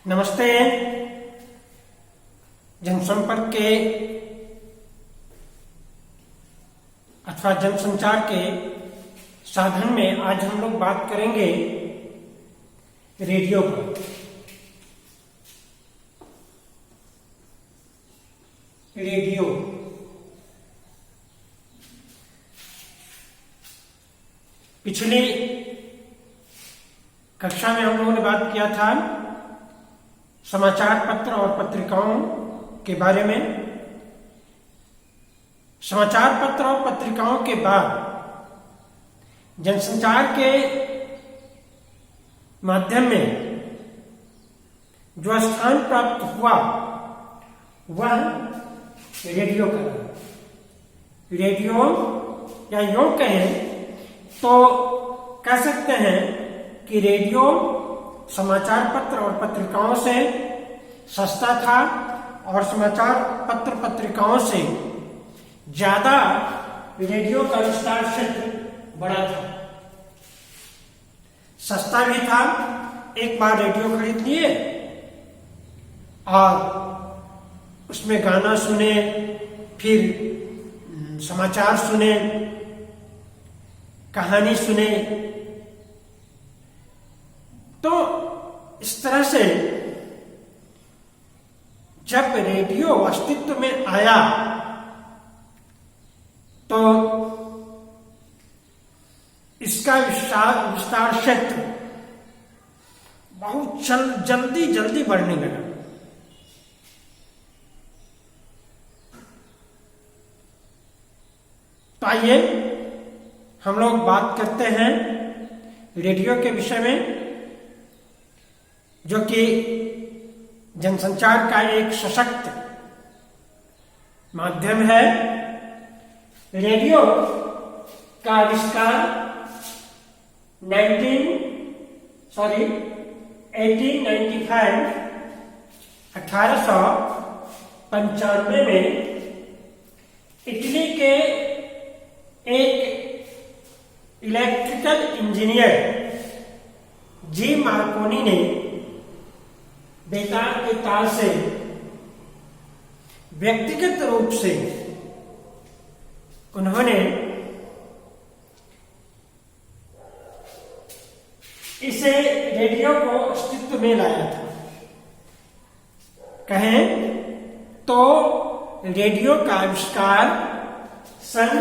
नमस्ते। जनसंपर्क के अथवा जनसंचार के साधन में आज हम लोग बात करेंगे रेडियो पर। रेडियो पिछली कक्षा में हम लोगों ने बात किया था समाचार पत्र और पत्रिकाओं के बारे में। समाचार पत्र और पत्रिकाओं के बाद जनसंचार के माध्यम में जो स्थान प्राप्त हुआ वह रेडियो का। रेडियो या यूं कहें तो कह सकते हैं कि रेडियो समाचार पत्र और पत्रिकाओं से सस्ता था और समाचार पत्र पत्रिकाओं से ज्यादा रेडियो का विस्तार क्षेत्र बड़ा था, सस्ता भी था। एक बार रेडियो खरीद लिए और उसमें गाना सुने, फिर समाचार सुने, कहानी सुने। तो इस तरह से जब रेडियो अस्तित्व में आया तो इसका विस्तार क्षेत्र बहुत जल्दी बढ़ने लगा। तो आइए हम लोग बात करते हैं रेडियो के विषय में, जो कि जनसंचार का एक सशक्त माध्यम है। रेडियो का आविष्कार 1895 में इटली के एक इलेक्ट्रिकल इंजीनियर जी मार्कोनी ने बेतार के तार से व्यक्तिगत रूप से उन्होंने इसे रेडियो को अस्तित्व में लाया था। कहें तो रेडियो का आविष्कार सन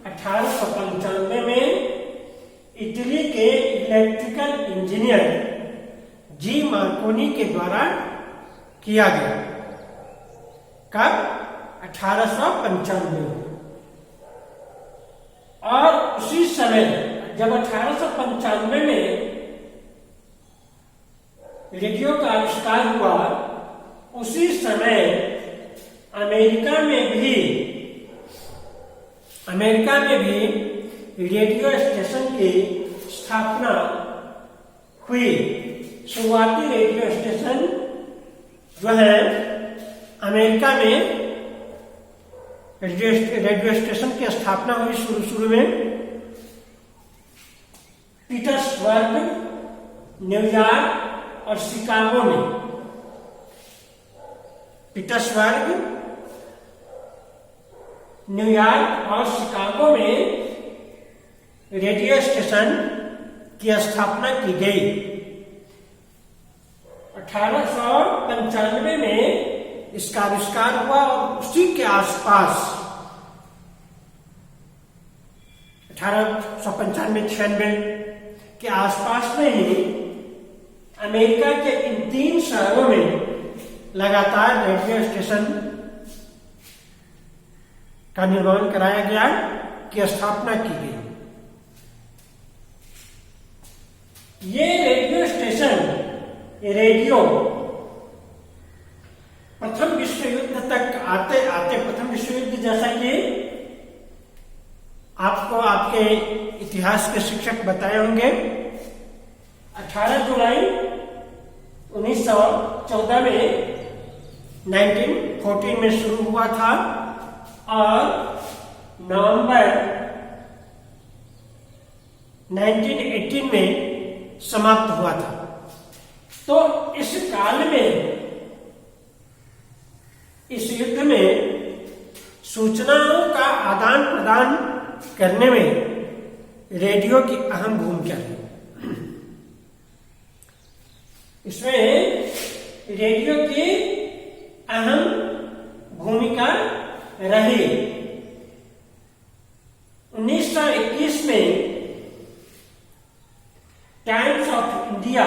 1895 में इटली के इलेक्ट्रिकल इंजीनियर जी मार्कोनी के द्वारा किया गया। कब? 1895 में। और उसी समय जब 1895 में रेडियो का आविष्कार हुआ, उसी समय अमेरिका में भी रेडियो स्टेशन की स्थापना हुई। शुरुआती रेडियो स्टेशन जो है अमेरिका में रेडियो स्टेशन की स्थापना हुई शुरू में पीटर्सबर्ग, न्यूयॉर्क और शिकागो में। पीटर्सबर्ग, न्यूयॉर्क और शिकागो में रेडियो स्टेशन की स्थापना की गई। 1895 में इसका आविष्कार हुआ और उसी के आसपास 1895-96 के आसपास में ही अमेरिका के इन 3 शहरों में लगातार रेडियो स्टेशन का निर्माण कराया गया, की स्थापना की गई। ये रेडियो स्टेशन, रेडियो प्रथम विश्व युद्ध तक आते आते, प्रथम विश्व युद्ध जैसा कि आपको आपके इतिहास के शिक्षक बताए होंगे, 18 जुलाई 1914 में 1914 में शुरू हुआ था और नवंबर 1918 में समाप्त हुआ था। तो इस काल में, इस युद्ध में सूचनाओं का आदान प्रदान करने में रेडियो की अहम भूमिका है। इसमें रेडियो की अहम भूमिका रही। 1921 में टाइम्स ऑफ इंडिया,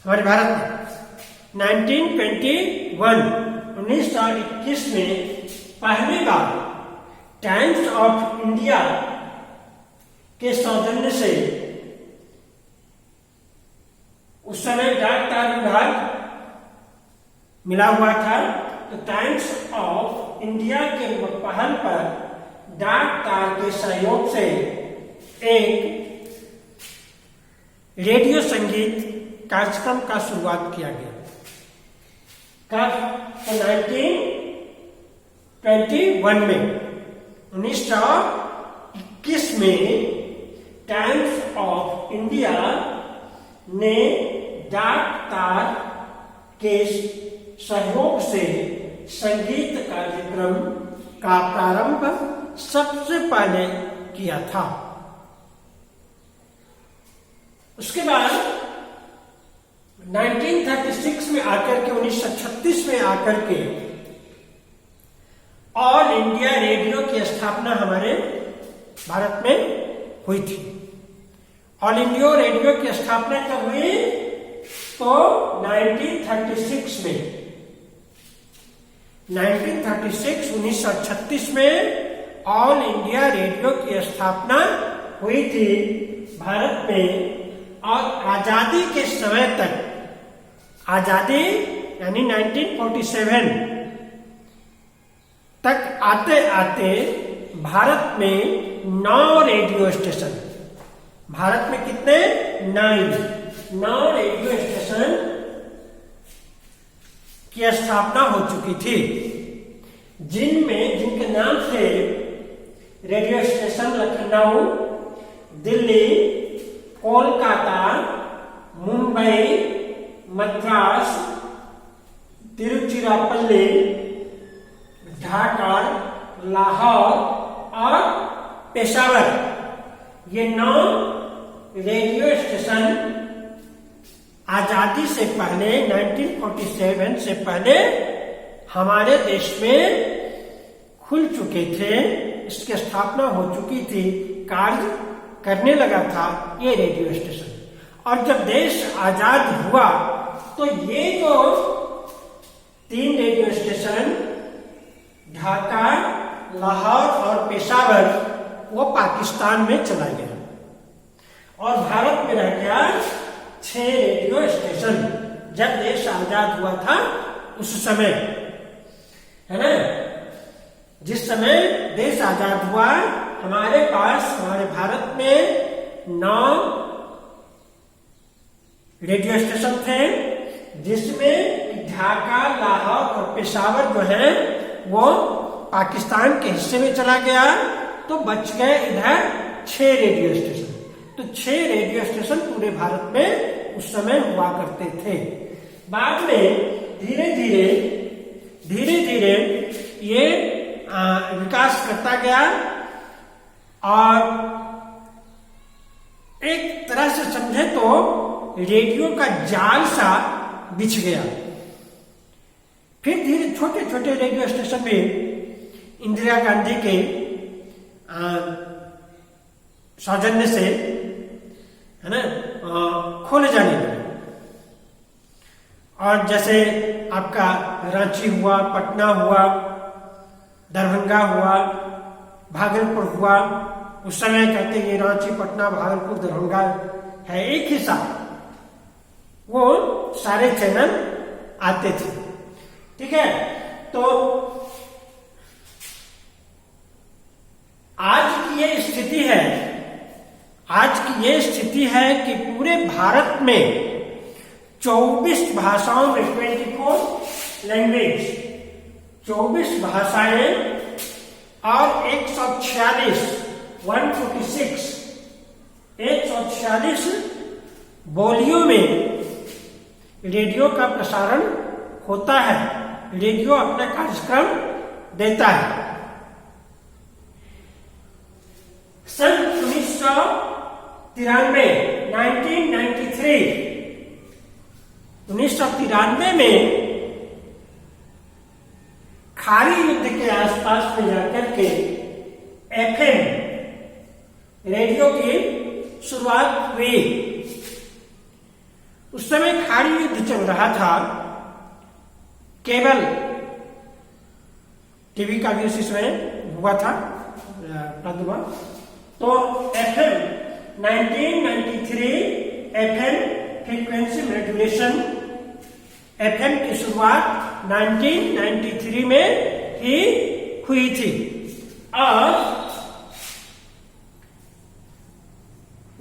हमारे भारत में 1921 में पहली बार टाइम्स ऑफ इंडिया के सौजन्य से, उस समय डाक तार विभाग मिला हुआ था, तो टाइम्स ऑफ इंडिया के पहल पर डाक तार के सहयोग से एक रेडियो संगीत कार्यक्रम का शुरुआत किया गया। कब? 1921 में, 1921 में टाइम्स ऑफ इंडिया ने डाक तार के सहयोग से संगीत कार्यक्रम का प्रारंभ सबसे पहले किया था। उसके बाद 1936 में आकर के, 1936 में आकर के ऑल इंडिया रेडियो की स्थापना हमारे भारत में हुई थी। ऑल इंडिया रेडियो की स्थापना कब हुई? तो 1936 में, 1936 में ऑल इंडिया रेडियो की स्थापना हुई थी भारत में। और आजादी के समय तक, आजादी यानी 1947 तक आते आते भारत में 9 रेडियो स्टेशन, भारत में कितने? 9 रेडियो स्टेशन की स्थापना हो चुकी थी, जिनके नाम थे रेडियो स्टेशन लखनऊ, दिल्ली, कोलकाता, मुंबई, मद्रास, तिरुचिरापल्ली, ढाका, लाहौर और पेशावर। ये 9 रेडियो स्टेशन आजादी से पहले, 1947 से पहले हमारे देश में खुल चुके थे। इसकी स्थापना हो चुकी थी, कार्य करने लगा था ये रेडियो स्टेशन। और जब देश आजाद हुआ तो ये जो 3 रेडियो स्टेशन, ढाका, लाहौर और पेशावर, वो पाकिस्तान में चला गया और भारत में रह गया 6 रेडियो स्टेशन। जब देश आजाद हुआ था उस समय, है ना, जिस समय देश आजाद हुआ, हमारे पास, हमारे भारत में 9 रेडियो स्टेशन थे, जिसमें ढाका, लाहौर और पेशावर जो है वो पाकिस्तान के हिस्से में चला गया, तो बच गए इधर 6 रेडियो स्टेशन। तो 6 रेडियो स्टेशन पूरे भारत में उस समय हुआ करते थे। बाद में धीरे धीरे ये विकास करता गया और एक तरह से समझे तो रेडियो का जाल सा बिछ गया। फिर धीरे छोटे छोटे रेडियो स्टेशन भी इंदिरा गांधी के सौजन्य से, है ना, खोले जाने लगे। और जैसे आपका रांची हुआ, पटना हुआ, दरभंगा हुआ, भागलपुर हुआ। उस समय कहते ये रांची, पटना, भागलपुर, दरभंगा है एक ही साथ, वो सारे चैनल आते थे। ठीक है, तो आज की ये स्थिति है कि पूरे भारत में 24 भाषाओं में, 24 लैंग्वेज, 24 भाषाएं और 146 बोलियों में रेडियो का प्रसारण होता है, रेडियो अपना कार्यक्रम देता है। सन 1993 में खाड़ी युद्ध के आसपास में जाकर के एफएम रेडियो की शुरुआत हुई। उस समय खाड़ी युद्ध चल रहा था, केबल टीवी का भी उसी समय हुआ था प्रादुर्भाव। तो FM 1993 FM frequency modulation, FM की शुरुआत 1993 में ही हुई थी। और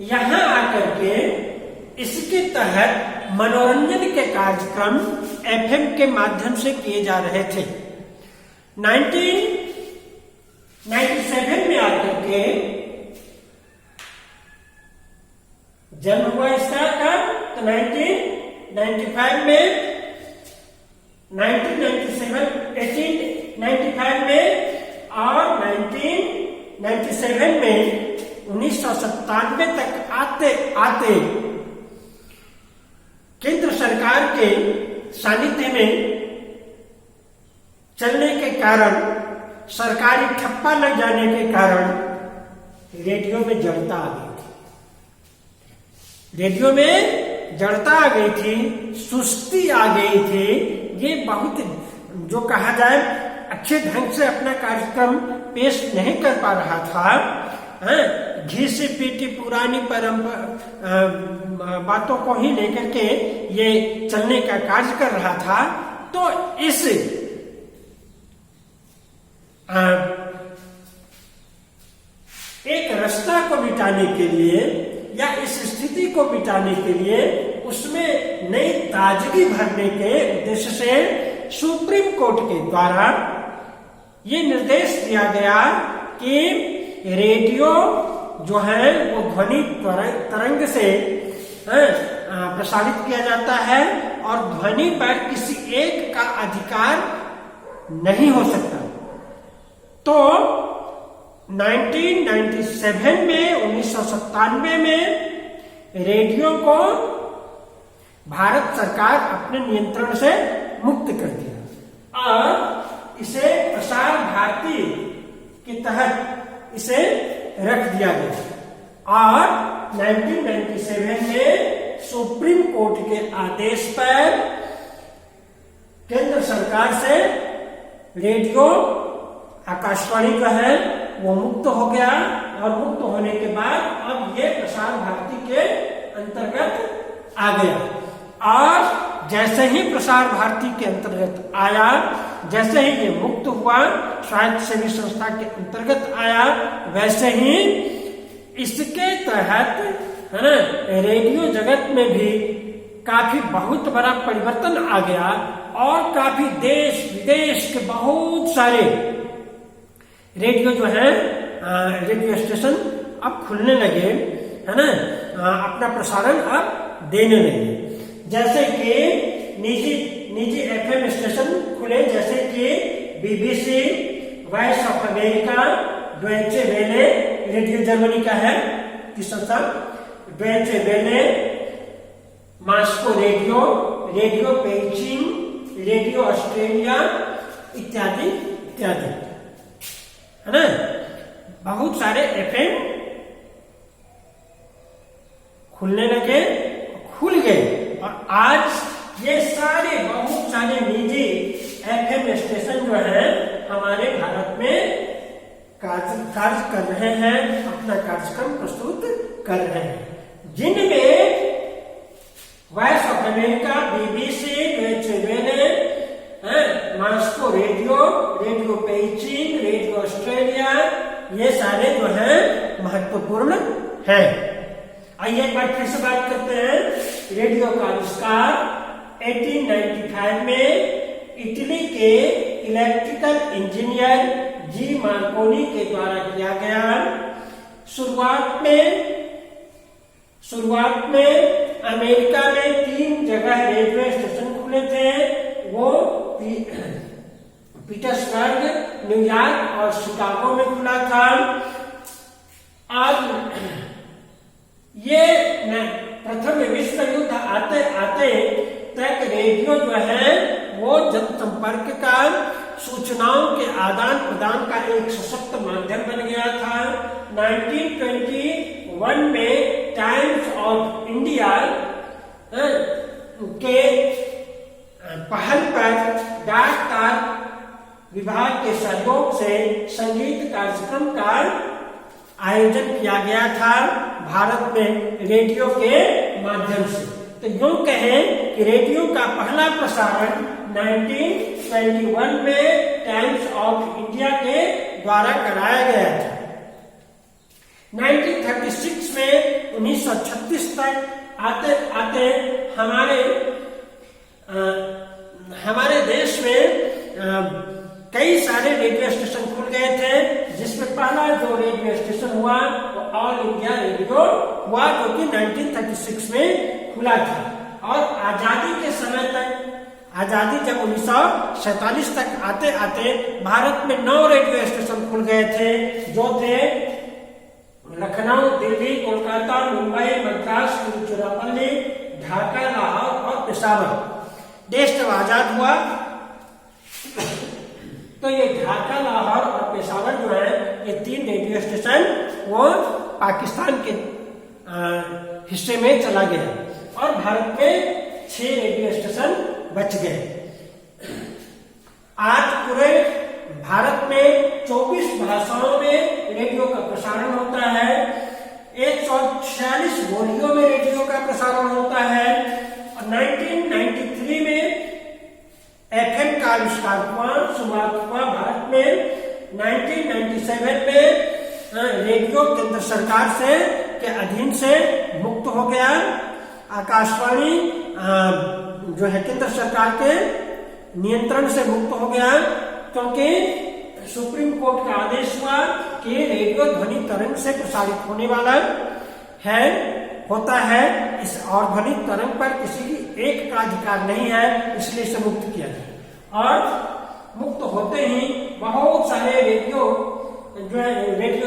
यहां आकर के इसके तहत मनोरंजन के कार्यक्रम एफएम के माध्यम से किए जा रहे थे। 1997 में आकर के जन्म हुआ इसका का, तो 1995 में 1895 में और 1997 में 1997 तक आते आते केंद्र सरकार के सानिध्य में चलने के कारण, सरकारी ठप्पा लग जाने के कारण रेडियो में जड़ता आ गई थी। रेडियो में जड़ता आ गई थी, सुस्ती आ गई थी। ये बहुत, जो कहा जाए, अच्छे ढंग से अपना कार्यक्रम पेश नहीं कर पा रहा था। घी से पीटी पुरानी परंपरा बातों को ही लेकर के ये चलने का कार्य कर रहा था। तो इस एक रास्ता को मिटाने के लिए या इस स्थिति को मिटाने के लिए उसमें नई ताजगी भरने के उद्देश्य से सुप्रीम कोर्ट के द्वारा ये निर्देश दिया गया कि रेडियो जो है वो ध्वनि तरंग से प्रसारित किया जाता है और ध्वनि पर किसी एक का अधिकार नहीं हो सकता। तो 1997 में 1997 में रेडियो को भारत सरकार अपने नियंत्रण से मुक्त कर दिया और इसे प्रसार भारती के तहत इसे रख दिया गया। और 1997 में सुप्रीम कोर्ट के आदेश पर केंद्र सरकार से रेडियो आकाशवाणी का है वो मुक्त हो गया और मुक्त होने के बाद अब ये प्रसार भारती के अंतर्गत आ गया। और जैसे ही प्रसार भारती के अंतर्गत आया, जैसे ही ये मुक्त हुआ, स्वायत्त सेवी संस्था के अंतर्गत आया, वैसे ही इसके तहत है ना रेडियो जगत में भी काफी बहुत बड़ा परिवर्तन आ गया और काफी देश विदेश के बहुत सारे रेडियो जो है रेडियो स्टेशन अब खुलने लगे, है ना, अपना प्रसारण अब देने लगे। जैसे कि निजी एफएम स्टेशन खुले, जैसे कि BBC, voice of America, Deutsche Welle, radio Germany का है किस संस्था, Deutsche Welle, Moscow radio, radio Beijing, radio Australia इत्यादि इत्यादि, है ना। बहुत सारे एफएम खुलने लगे, खुल गए और आज ये सारे बहुत सारे निजी एफएम स्टेशन जो है हमारे भारत में कार्य कर रहे हैं, अपना कार्यक्रम प्रस्तुत कर रहे हैं, जिनमें voice of America, BBC, Deutsche Welle, Moscow radio, radio Beijing, radio Australia, ये सारे जो है महत्वपूर्ण हैं। आइए एक बार फिर से बात करते हैं। रेडियो का आविष्कार 1895 में इटली के इलेक्ट्रिकल इंजीनियर जी मार्कोनी के द्वारा किया गया। शुरुआत में अमेरिका में 3 जगह रेडियो स्टेशन खुले थे, वो पीटर्सबर्ग, न्यूयॉर्क और शिकागो में खुला था। और ये प्रथम विश्व युद्ध आते आते तक रेडियो जो है वो जनसंपर्क का, सूचनाओं के आदान प्रदान का एक सशक्त माध्यम बन गया था। 1921 में टाइम्स ऑफ इंडिया के पहल पर डाक तार विभाग के सहयोग से संगीत कार्यक्रम का आयोजन किया गया था भारत में रेडियो के माध्यम से। तो यूं कहें कि रेडियो का पहला प्रसारण 1921 में टाइम्स ऑफ इंडिया के द्वारा कराया गया था। 1936 में 1936 तक आते आते हमारे देश में कई सारे रेडियो स्टेशन खुल गए थे, जिसमें पहला जो रेडियो स्टेशन हुआ वो ऑल इंडिया रेडियो हुआ, जो कि 1936 में खुला था। और आजादी के समय तक, आजादी जब 1947 तक आते आते भारत में 9 रेडियो स्टेशन खुल गए थे, जो थे लखनऊ, दिल्ली, कोलकाता, मुंबई, मद्रास, तिरुचिरापल्ली, ढाका, लाहौर और पेशावर। देश जब आजाद हुआ तो ये ढाका, लाहौर और पेशावर जो है, ये 3 रेडियो स्टेशन वो पाकिस्तान के हिस्से में चला गया और भारत में 6 रेडियो स्टेशन बच गए। आज पूरे भारत में 24 भाषाओं में रेडियो का प्रसारण होता है, 146 बोलियों में रेडियो का प्रसारण होता है। और 1993 में FM का आविष्कार हुआ, शुरुआत हुआ भारत में। 1997 में रेडियो केंद्र सरकार से के अधीन से मुक्त हो गया। आकाशवाणी जो है केंद्र सरकार के नियंत्रण से मुक्त हो गया, क्योंकि सुप्रीम कोर्ट का आदेश हुआ कि रेडियो ध्वनि तरंग से प्रसारित होने वाला होता है, इस और ध्वनि तरंग पर किसी की एक का अधिकार नहीं है, इसलिए इसे मुक्त किया गया। और मुक्त होते ही बहुत सारे रेडियो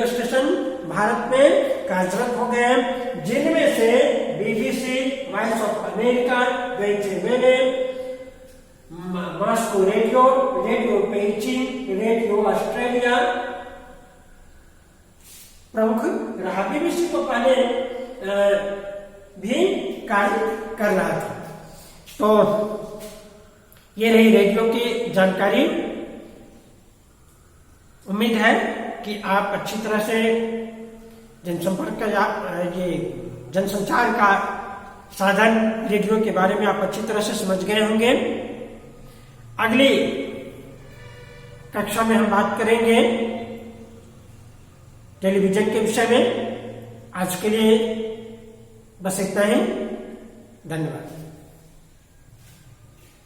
स्टेशन भारत में कार्यरत हो गए, जिनमें से BBC, voice of America, Deutsche Welle, Moscow radio, radio Beijing, radio Australia प्रमुख रहा। BBC को पहले भी कार्य कर रहा था। तो ये रही रेडियो की जानकारी। उम्मीद है कि आप अच्छी तरह से जनसंपर्क का, ये जनसंचार का साधन रेडियो के बारे में आप अच्छी तरह से समझ गए होंगे। अगली कक्षा में हम बात करेंगे टेलीविजन के विषय में। आज के लिए बस इतना ही। धन्यवाद।